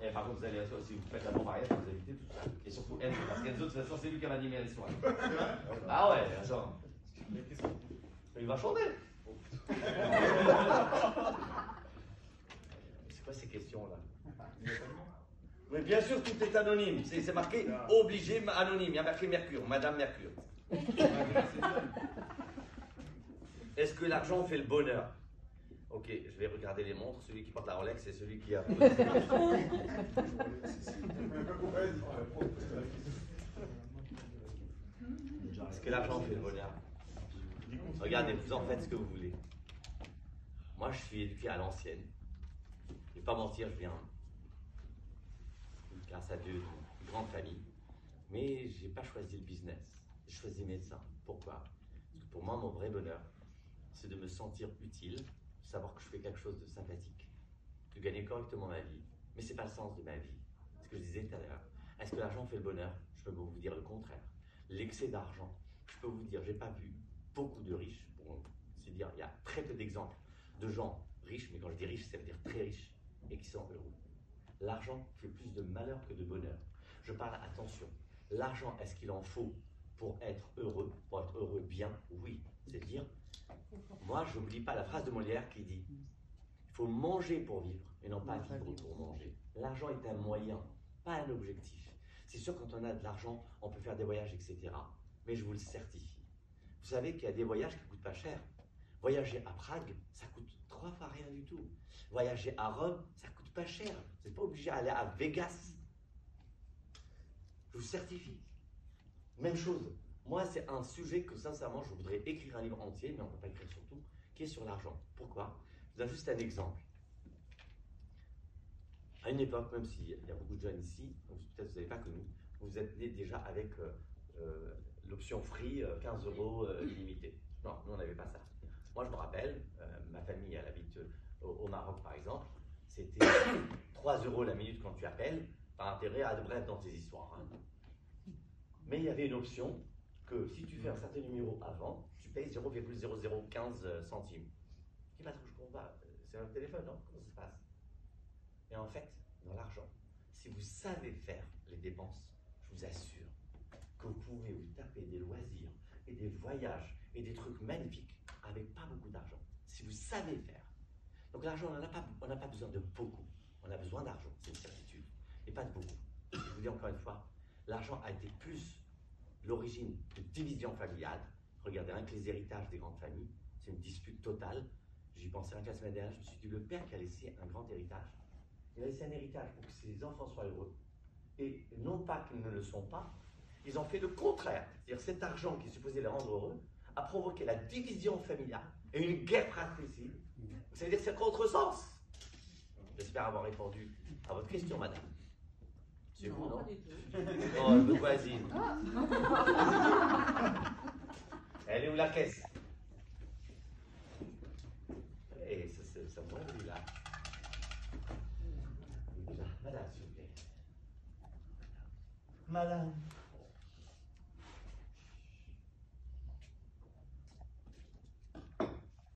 Et par contre, vous allez, si vous faites la bombe arrière, vous évitez tout ça. Et surtout Enzo, parce qu'Enzo, de toute façon, c'est lui qui va animer l'histoire. Ah ouais, attends. Il va chanter. C'est quoi ces questions-là? Mais bien sûr, tout est anonyme. C'est marqué obligé, anonyme. Il y a marqué Mercure, Madame Mercure. Est-ce que l'argent fait le bonheur? Ok, je vais regarder les montres. Celui qui porte la Rolex, c'est celui qui a. Est-ce que l'argent fait le bonheur? Regardez, vous en faites ce que vous voulez. Moi, je suis éduqué à l'ancienne. Je ne vais pas mentir, je viens, grâce à Dieu, d'une grande famille. Mais je n'ai pas choisi le business. J'ai choisi médecin. Pourquoi? Parce que pour moi, mon vrai bonheur, c'est de me sentir utile, de savoir que je fais quelque chose de sympathique, de gagner correctement ma vie. Mais ce n'est pas le sens de ma vie. Ce que je disais tout à l'heure. Est-ce que l'argent fait le bonheur? Je peux vous dire le contraire. L'excès d'argent, je peux vous dire, je n'ai pas vu beaucoup de riches, pour se dire, il y a très peu d'exemples de gens riches, mais quand je dis riches, ça veut dire très riches, et qui sont heureux. L'argent fait plus de malheur que de bonheur. Je parle, attention, l'argent, est-ce qu'il en faut pour être heureux bien? Oui. C'est-à-dire, moi, je n'oublie pas la phrase de Molière qui dit, il faut manger pour vivre, et non pas vivre pour manger. L'argent est un moyen, pas un objectif. C'est sûr, quand on a de l'argent, on peut faire des voyages, etc. Mais je vous le certifie. Vous savez qu'il y a des voyages qui ne coûtent pas cher. Voyager à Prague, ça coûte 3 fois rien du tout. Voyager à Rome, ça ne coûte pas cher. Vous n'êtes pas obligé d'aller à Vegas. Je vous certifie. Même chose. Moi, c'est un sujet que, sincèrement, je voudrais écrire un livre entier, mais on ne peut pas écrire sur tout, qui est sur l'argent. Pourquoi? Je vous donne juste un exemple. À une époque, même s'il y a beaucoup de jeunes ici, peut-être vous n'avez pas connu, vous êtes nés déjà avec l'option free, 15 € illimité. Non, nous, on n'avait pas ça. Moi, je me rappelle, ma famille, elle habite au Maroc, par exemple, c'était 3 € la minute quand tu appelles, tu as intérêt à être bref dans tes histoires. Hein. Mais il y avait une option que si tu fais un certain numéro avant, tu payes 0,0015 centimes. Je dis, pas trop, je comprends pas. C'est un téléphone, non? Comment ça se passe? Et en fait, dans l'argent, si vous savez faire les dépenses, je vous assure que vous pouvez vous taper des loisirs et des voyages et des trucs magnifiques avec pas beaucoup d'argent. Si vous savez faire. Donc l'argent, on n'a pas besoin de beaucoup. On a besoin d'argent, c'est une certitude, et pas de beaucoup. Je vous dis encore une fois, l'argent a été plus l'origine de division familiale. Regardez, rien que les héritages des grandes familles, c'est une dispute totale. J'y pensais rien que la semaine dernière, je me suis dit, le père qui a laissé un grand héritage, il a laissé un héritage pour que ses enfants soient heureux. Et non pas qu'ils ne le sont pas, ils ont fait le contraire. C'est-à-dire cet argent qui est supposé les rendre heureux a provoqué la division familiale et une guerre fratricide. C'est-à-dire que c'est contresens. J'espère avoir répondu à votre question, madame. C'est vous, non? Non, votre voisine. Elle est où la caisse? Et ça me dit là. Madame, s'il vous plaît. Madame.